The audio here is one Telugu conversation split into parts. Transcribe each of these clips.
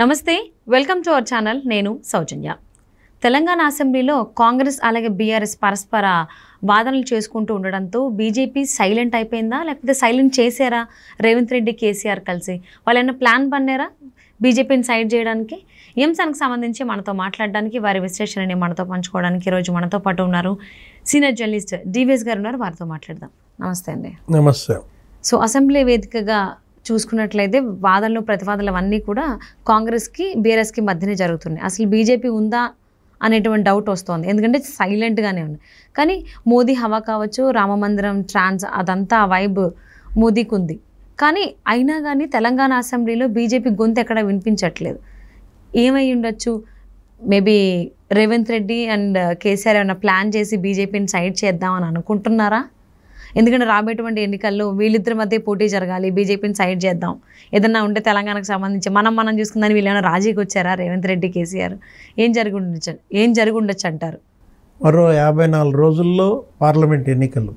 నమస్తే, వెల్కమ్ టు అవర్ ఛానల్. నేను సౌజన్య. తెలంగాణ అసెంబ్లీలో కాంగ్రెస్ అలాగే బీఆర్ఎస్ పరస్పర వాదనలు చేసుకుంటూ ఉండడంతో బీజేపీ సైలెంట్ అయిపోయిందా, లేకపోతే సైలెంట్ చేశారా రేవంత్ రెడ్డి కేసీఆర్ కలిసి? వాళ్ళు ఏమైనా ప్లాన్ పన్నారా బీజేపీని సైడ్ చేయడానికి? ఈ అంశానికి సంబంధించి మనతో మాట్లాడడానికి, వారి విశ్లేషణని మనతో పంచుకోవడానికి ఈరోజు మనతో పాటు ఉన్నారు సీనియర్ జర్నలిస్ట్ డివిఎస్ గారు ఉన్నారు. వారితో మాట్లాడదాం. నమస్తే అండి. నమస్తే. సో అసెంబ్లీ వేదికగా చూసుకున్నట్లయితే వాదనలు ప్రతివాదనలు అవన్నీ కూడా కాంగ్రెస్కి బీఆర్ఎస్కి మధ్యనే జరుగుతున్నాయి. అసలు బీజేపీ ఉందా అనేటువంటి డౌట్ వస్తుంది, ఎందుకంటే సైలెంట్గానే ఉంది. కానీ మోదీ హవా కావచ్చు, రామమందిరం ట్రాన్స్ అదంతా వైబ్ మోదీకి ఉంది. కానీ అయినా కానీ తెలంగాణ అసెంబ్లీలో బీజేపీ గొంతు ఎక్కడ వినిపించట్లేదు. ఏమై ఉండొచ్చు? మేబీ రేవంత్ రెడ్డి అండ్ కేసీఆర్ ఏమైనా ప్లాన్ చేసి బీజేపీని సైడ్ చేద్దామని అనుకుంటున్నారా? ఎందుకంటే రాబోయేటువంటి ఎన్నికల్లో వీళ్ళిద్దరి మధ్య పోటీ జరగాలి, బీజేపీని సైడ్ చేద్దాం, ఏదన్నా ఉంటే తెలంగాణకు సంబంధించి మనం చూసుకుందని వీళ్ళు ఏమైనా రాజీకి వచ్చారా రేవంత్ రెడ్డి కేసీఆర్? ఏం జరిగి ఉండొచ్చు అంటారు? మరో 54 రోజుల్లో పార్లమెంట్ ఎన్నికలు.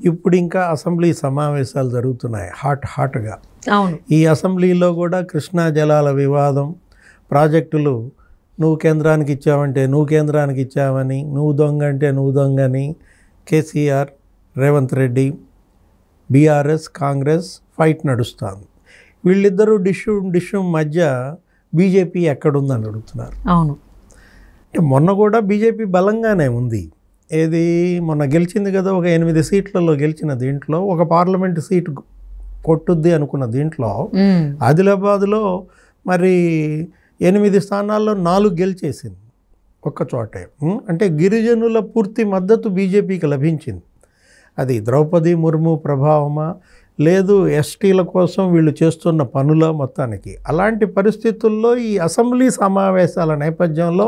ఇప్పుడు ఇంకా అసెంబ్లీ సమావేశాలు జరుగుతున్నాయి హాట్గా. అవును. ఈ అసెంబ్లీలో కూడా కృష్ణా జలాల వివాదం, ప్రాజెక్టులు నువ్వు కేంద్రానికి ఇచ్చావంటే నువ్వు కేంద్రానికి ఇచ్చావని, నువ్వు దొంగ అంటే నువ్వు దొంగని కేసీఆర్, రేవంత్ రెడ్డి, బీఆర్ఎస్, కాంగ్రెస్ ఫైట్ నడుస్తుంది. వీళ్ళిద్దరూ డిష్యూ మధ్య బీజేపీ ఎక్కడుందని అడుగుతున్నారు. అవును. అంటే మొన్న కూడా బీజేపీ బలంగానే ఉంది. ఏది మొన్న గెలిచింది కదా, ఒక 8 సీట్లలో గెలిచిన దీంట్లో ఒక పార్లమెంటు సీటు కొట్టుద్ది అనుకున్న దీంట్లో ఆదిలాబాద్లో మరి 8 స్థానాల్లో 4 గెలిచేసింది ఒక్క చోటే. అంటే గిరిజనుల పూర్తి మద్దతు బీజేపీకి లభించింది. అది ద్రౌపది ముర్ము ప్రభావమా, లేదు ఎస్టీల కోసం వీళ్ళు చేస్తున్న పనుల మొత్తానికి. అలాంటి పరిస్థితుల్లో ఈ అసెంబ్లీ సమావేశాల నేపథ్యంలో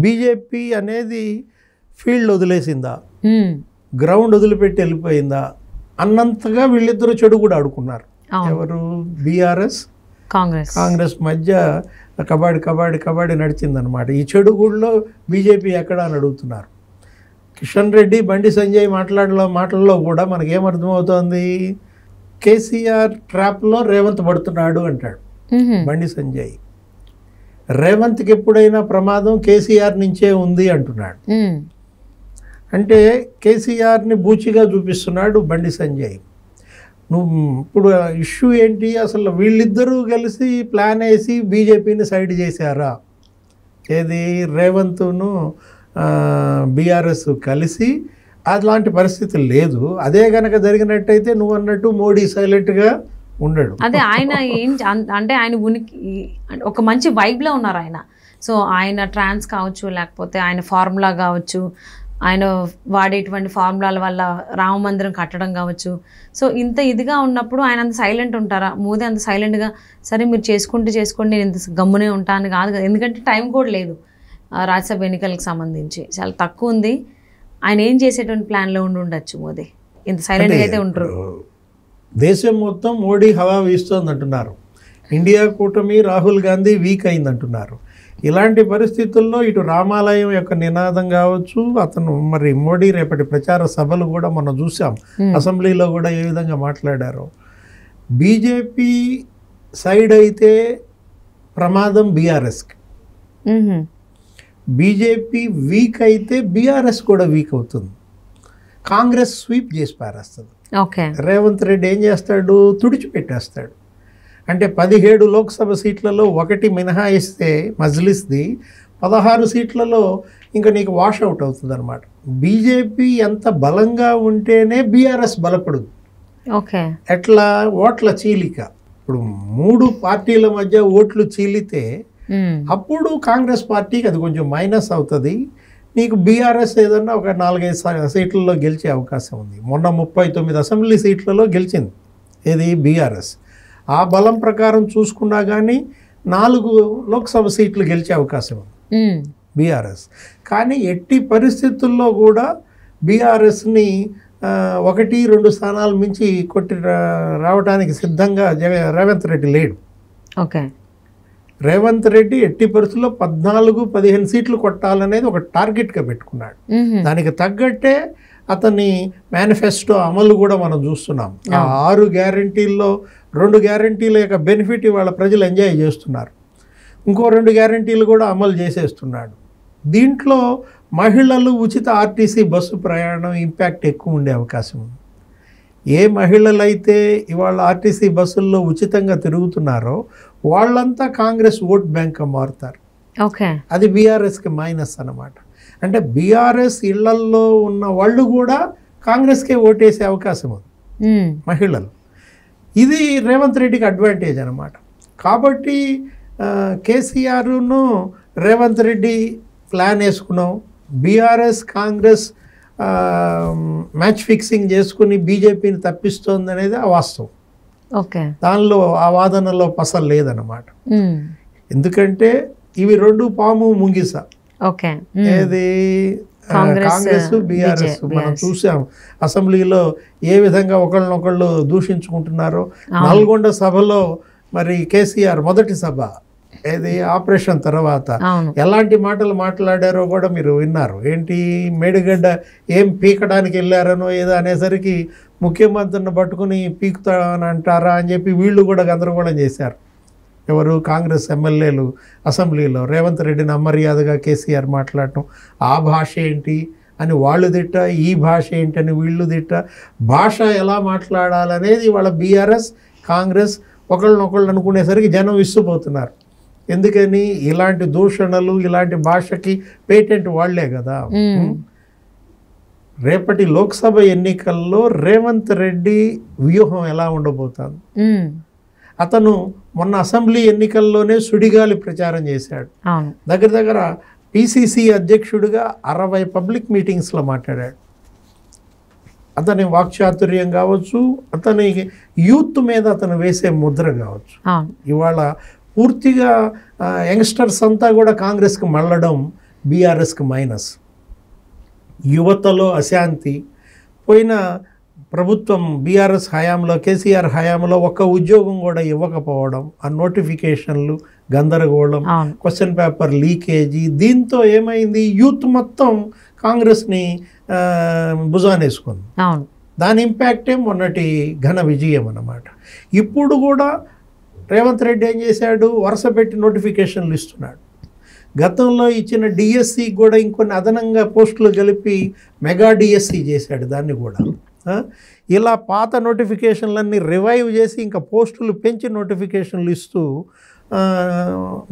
బీజేపీ అనేది ఫీల్డ్ వదిలేసిందా, గ్రౌండ్ వదిలిపెట్టి వెళ్ళిపోయిందా అన్నంతగా వీళ్ళిద్దరూ చెడు కూడా ఆడుకున్నారు. ఎవరు? బీఆర్ఎస్ కాంగ్రెస్ మధ్య కబడ్డీ నడిచిందనమాట. ఈ చెడు గూడులో బీజేపీ ఎక్కడ అని అడుగుతున్నారు. కిషన్ రెడ్డి, బండి సంజయ్ మాటల్లో కూడా మనకేమర్థమవుతోంది? కేసీఆర్ ట్రాప్లో రేవంత్ పడుతున్నాడు అంటాడు బండి సంజయ్. రేవంత్కి ఎప్పుడైనా ప్రమాదం కేసీఆర్ నుంచే ఉంది అంటున్నాడు. అంటే కేసీఆర్ని బూచిగా చూపిస్తున్నాడు బండి సంజయ్. నువ్వు ఇప్పుడు ఇష్యూ ఏంటి? అసలు వీళ్ళిద్దరూ కలిసి ప్లాన్ వేసి బీజేపీని సైడ్ చేశారా? ఏది? రేవంత్ను బీఆర్ఎస్ కలిసి అలాంటి పరిస్థితి లేదు. అదే కనుక జరిగినట్టయితే నువ్వు అన్నట్టు మోడీ సైలెంట్గా ఉండడు. అదే ఆయన అంటే ఆయన ఉనికి ఒక మంచి వైబ్లో ఉన్నారు ఆయన. సో ఆయన ట్రాన్స్ కావచ్చు, లేకపోతే ఆయన ఫార్ములా కావచ్చు, ఆయన వాడేటువంటి ఫార్ములాల వల్ల రామమందిరం కట్టడం కావచ్చు. సో ఇంత ఇదిగా ఉన్నప్పుడు ఆయన అంత సైలెంట్ ఉంటారా? మోదీ అంత సైలెంట్గా సరే మీరు చేసుకోండి నేను ఇంత గమ్మునే ఉంటాను కాదు కదా. ఎందుకంటే టైం కూడా లేదు రాజ్యసభ ఎన్నికలకు సంబంధించి, చాలా తక్కువ ఉంది. ఆయన ఏం చేసేటువంటి ప్లాన్లో ఉండొచ్చు మోదీ? ఇంత సైలెంట్గా అయితే ఉంటారు. దేశం మొత్తం మోడీ హవా వీస్తోంది అంటున్నారు. ఇండియా కూటమి రాహుల్ గాంధీ వీక్ అయింది అంటున్నారు. ఇలాంటి పరిస్థితుల్లో ఇటు రామాలయం యొక్క నినాదం కావచ్చు, అతను మరి మోడీ రేపటి ప్రచార సభలు కూడా మనం చూసాం, అసెంబ్లీలో కూడా ఏ విధంగా మాట్లాడారో. బీజేపీ సైడ్ అయితే ప్రమాదం బీఆర్ఎస్కి, బీజేపీ వీక్ అయితే బీఆర్ఎస్ కూడా వీక్ అవుతుంది. కాంగ్రెస్ స్వీప్ చేసి పారేస్తుంది. రేవంత్ రెడ్డి ఏం చేస్తాడు? తుడిచిపెట్టేస్తాడు. అంటే 17 లోక్సభ సీట్లలో 1 మినహాయిస్తే మజ్లిస్ది 16 సీట్లలో ఇంకా నీకు వాష్ అవుట్ అవుతుంది అనమాట. బీజేపీ ఎంత బలంగా ఉంటేనే బీఆర్ఎస్ బలపడుతుంది. ఎట్లా? ఓట్ల చీలిక. ఇప్పుడు 3 పార్టీల మధ్య ఓట్లు చీలితే అప్పుడు కాంగ్రెస్ పార్టీకి అది కొంచెం మైనస్ అవుతుంది. నీకు బీఆర్ఎస్ ఏదన్నా ఒక 4-5 సీట్లలో గెలిచే అవకాశం ఉంది. మొన్న 39 అసెంబ్లీ సీట్లలో గెలిచింది ఏది? బీఆర్ఎస్. ఆ బలం ప్రకారం చూసుకున్నా కానీ 4 లోక్సభ సీట్లు గెలిచే అవకాశం ఉంది బీఆర్ఎస్. కానీ ఎట్టి పరిస్థితుల్లో కూడా బీఆర్ఎస్ని 1-2 స్థానాలు మించి కొట్టి రావడానికి సిద్ధంగా రేవంత్ రెడ్డి లేడు. రేవంత్ రెడ్డి ఎట్టి పరిస్థితుల్లో 14-15 సీట్లు కొట్టాలనేది ఒక టార్గెట్గా పెట్టుకున్నాడు. దానికి తగ్గట్టే అతని మేనిఫెస్టో అమలు కూడా మనం చూస్తున్నాం. 6 గ్యారంటీల్లో 2 గ్యారంటీల యొక్క బెనిఫిట్ ఇవాళ ప్రజలు ఎంజాయ్ చేస్తున్నారు. ఇంకో 2 గ్యారంటీలు కూడా అమలు చేసేస్తున్నాడు. దీంట్లో మహిళలు ఉచిత ఆర్టీసీ బస్సు ప్రయాణం ఇంపాక్ట్ ఎక్కువ ఉండే అవకాశం ఉంది. ఏ మహిళలైతే ఇవాళ ఆర్టీసీ బస్సుల్లో ఉచితంగా తిరుగుతున్నారో వాళ్ళంతా కాంగ్రెస్ ఓట్ బ్యాంక్గా మారుతారు. ఓకే, అది బీఆర్ఎస్కి మైనస్ అన్నమాట. అంటే బీఆర్ఎస్ ఇళ్లల్లో ఉన్న వాళ్ళు కూడా కాంగ్రెస్కే ఓటేసే అవకాశం ఉంది మహిళలు. ఇది రేవంత్ రెడ్డికి అడ్వాంటేజ్ అన్నమాట. కాబట్టి కేసీఆర్ను రేవంత్ రెడ్డి ప్లాన్ వేసుకున్నాం, బీఆర్ఎస్ కాంగ్రెస్ మ్యాచ్ ఫిక్సింగ్ చేసుకుని బీజేపీని తప్పిస్తోంది అనేది వాస్తవం. ఓకే, దానిలో ఆ వాదనలో పసలు లేదన్నమాట. ఎందుకంటే ఇవి 2 పాము ముంగిస. ఓకే, ఏది కాంగ్రెస్ బీఆర్ఎస్ మనం చూసాం అసెంబ్లీలో ఏ విధంగా ఒకళ్ళనొకళ్ళు దూషించుకుంటున్నారో. నల్గొండ సభలో మరి కేసీఆర్ మొదటి సభ ఏది ఆపరేషన్ తర్వాత ఎలాంటి మాటలు మాట్లాడారో కూడా మీరు విన్నారు. ఏంటి మేడిగడ్డ ఏం పీకడానికి వెళ్ళారనో ఏదో అనేసరికి ముఖ్యమంత్రిని పట్టుకుని పీకుతానంటారా అని చెప్పి వీళ్ళు కూడా గందరగోళం చేశారు. ఎవరు కాంగ్రెస్ ఎమ్మెల్యేలు అసెంబ్లీలో రేవంత్ రెడ్డిని అమర్యాదగా కేసీఆర్ మాట్లాడటం, ఆ భాష ఏంటి అని వాళ్ళు తిట్ట, ఈ భాష ఏంటని వీళ్ళు తిట్ట. భాష ఎలా మాట్లాడాలనేది వాళ్ళ బీఆర్ఎస్ కాంగ్రెస్ ఒకళ్ళనొకళ్ళు అనుకునేసరికి జనం విస్తుపోతున్నారు. ఎందుకని ఇలాంటి దూషణలు ఇలాంటి భాషకి పేటెంట్ వాళ్లే కదా. రేపటి లోక్సభ ఎన్నికల్లో రేవంత్ రెడ్డి వ్యూహం ఎలా ఉండబోతుంది? అతను మొన్న అసెంబ్లీ ఎన్నికల్లోనే సుడిగాలి ప్రచారం చేశాడు. దగ్గర పిసిసి అధ్యక్షుడిగా 60 పబ్లిక్ మీటింగ్స్లో మాట్లాడాడు. అతని వాక్చాతుర్యం కావచ్చు, అతని యూత్ మీద అతను వేసే ముద్ర కావచ్చు. ఇవాళ పూర్తిగా యంగ్స్టర్స్ అంతా కూడా కాంగ్రెస్కి మళ్ళడం బీఆర్ఎస్కి మైనస్. యువతలో అశాంతి, పోయిన ప్రభుత్వం బీఆర్ఎస్ హయాంలో కేసీఆర్ హయాంలో ఒక్క ఉద్యోగం కూడా ఇవ్వకపోవడం, ఆ నోటిఫికేషన్లు గందరగోళం, క్వశ్చన్ పేపర్ లీకేజీ, దీంతో ఏమైంది యూత్ మొత్తం కాంగ్రెస్ని భుజానేసుకుంది. దాని ఇంపాక్టే మొన్నటి ఘన విజయం అన్నమాట. ఇప్పుడు కూడా రేవంత్ రెడ్డి ఏం చేశాడు, వరుస పెట్టి నోటిఫికేషన్లు ఇస్తున్నాడు. గతంలో ఇచ్చిన డిఎస్సి కూడా ఇంకొన్ని అదనంగా పోస్టులు కలిపి మెగా డిఎస్సి చేశాడు దాన్ని కూడా. ఇలా పాత నోటిఫికేషన్లన్నీ రివైవ్ చేసి ఇంకా పోస్టులు పెంచి నోటిఫికేషన్లు ఇస్తూ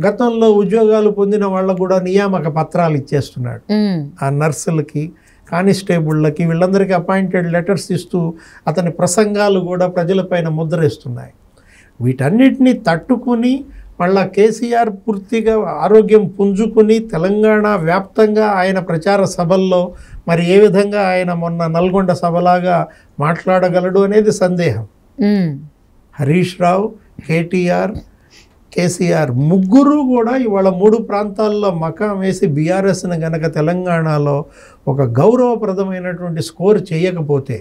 గతంలో ఉద్యోగాలు పొందిన వాళ్ళకు కూడా నియామక పత్రాలు ఇచ్చేస్తున్నాడు. ఆ నర్సులకి, కానిస్టేబుళ్ళకి, వీళ్ళందరికీ అపాయింటెడ్ లెటర్స్ ఇస్తూ అతని ప్రసంగాలు కూడా ప్రజలపైన ముద్రేస్తున్నాయి. వీటన్నిటిని తట్టుకుని మళ్ళా కేసీఆర్ పూర్తిగా ఆరోగ్యం పుంజుకుని తెలంగాణ వ్యాప్తంగా ఆయన ప్రచార సభల్లో మరి ఏ విధంగా ఆయన మొన్న నల్గొండ సభలాగా మాట్లాడగలడు అనేది సందేహం. హరీష్ రావు, కేటీఆర్, కేసీఆర్ ముగ్గురు కూడా ఇవాళ 3 ప్రాంతాల్లో మకాం వేసి బీఆర్ఎస్ని గనక తెలంగాణలో ఒక గౌరవప్రదమైనటువంటి స్కోర్ చేయకపోతే,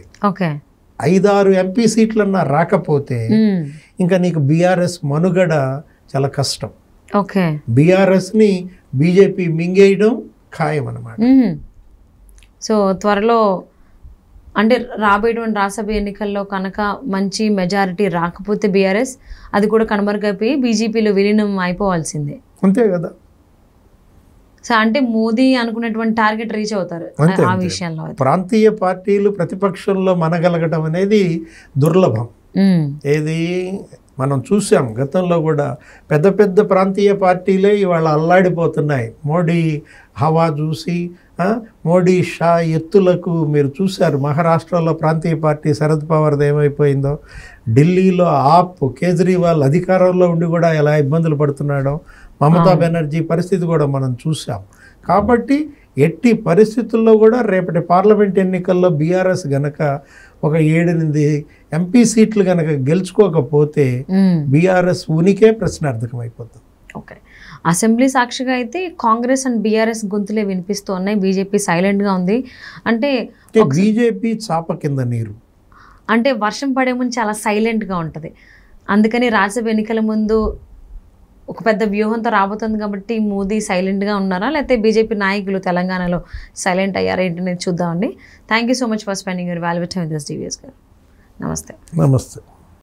5-6 ఎంపీ సీట్లన్నా రాకపోతే ఇంకా నీకు బీఆర్ఎస్ మనుగడ చాలా కష్టం. బీఆర్ఎస్ని బీజేపీ మింగేయడం ఖాయం అన్నమాట. సో త్వరలో అంటే రాబోయేటువంటి రాజ్యసభ ఎన్నికల్లో కనుక మంచి మెజారిటీ రాకపోతే బీఆర్ఎస్ అది కూడా కనుమరుగైపోయి బీజేపీలో విలీనం అయిపోవాల్సిందే. అంతే కదా. సో అంటే మోదీ అనుకున్నటువంటి టార్గెట్ రీచ్ అవుతారు ఆ విషయంలో. ప్రాంతీయ పార్టీలు ప్రతిపక్షంలో మనగలగడం అనేది దుర్లభం. ఏది మనం చూసాం గతంలో కూడా పెద్ద పెద్ద ప్రాంతీయ పార్టీలే ఇవాళ అల్లాడిపోతున్నాయి. మోడీ హవా చూసి, మోడీ షా ఎత్తులకు మీరు చూశారు. మహారాష్ట్రలో ప్రాంతీయ పార్టీ శరద్ పవార్ది ఏమైపోయిందో, ఢిల్లీలో ఆప్ కేజ్రీవాల్ అధికారంలో ఉండి కూడా ఎలా ఇబ్బందులు పడుతున్నాడో, మమతా బెనర్జీ పరిస్థితి కూడా మనం చూసాం. కాబట్టి ఎట్టి పరిస్థితుల్లో కూడా రేపటి పార్లమెంట్ ఎన్నికల్లో బీఆర్ఎస్ గనక ఒక 7-8 ఎంపీ సీట్లు కనుక గెలుచుకోకపోతే బీఆర్ఎస్ ఉనికే ప్రశ్నార్థకం అయిపోతుంది. ఓకే, అసెంబ్లీ సాక్షిగా అయితే కాంగ్రెస్ అండ్ బీఆర్ఎస్ గొంతులే వినిపిస్తూ ఉన్నాయి. బీజేపీ సైలెంట్గా ఉంది. అంటే బీజేపీ చాప కింద నీరు, అంటే వర్షం పడే ముందు చాలా సైలెంట్గా ఉంటుంది. అందుకని రాజ్యసభ ఎన్నికల ముందు ఒక పెద్ద వ్యూహంతో రాబోతుంది కాబట్టి మోదీ సైలెంట్గా ఉన్నారా, లేకపోతే బీజేపీ నాయకులు తెలంగాణలో సైలెంట్ అయ్యారా ఏంటనేది చూద్దామండి. Thank you so much for spending your valuable time with us, DVS గారు. నమస్తే.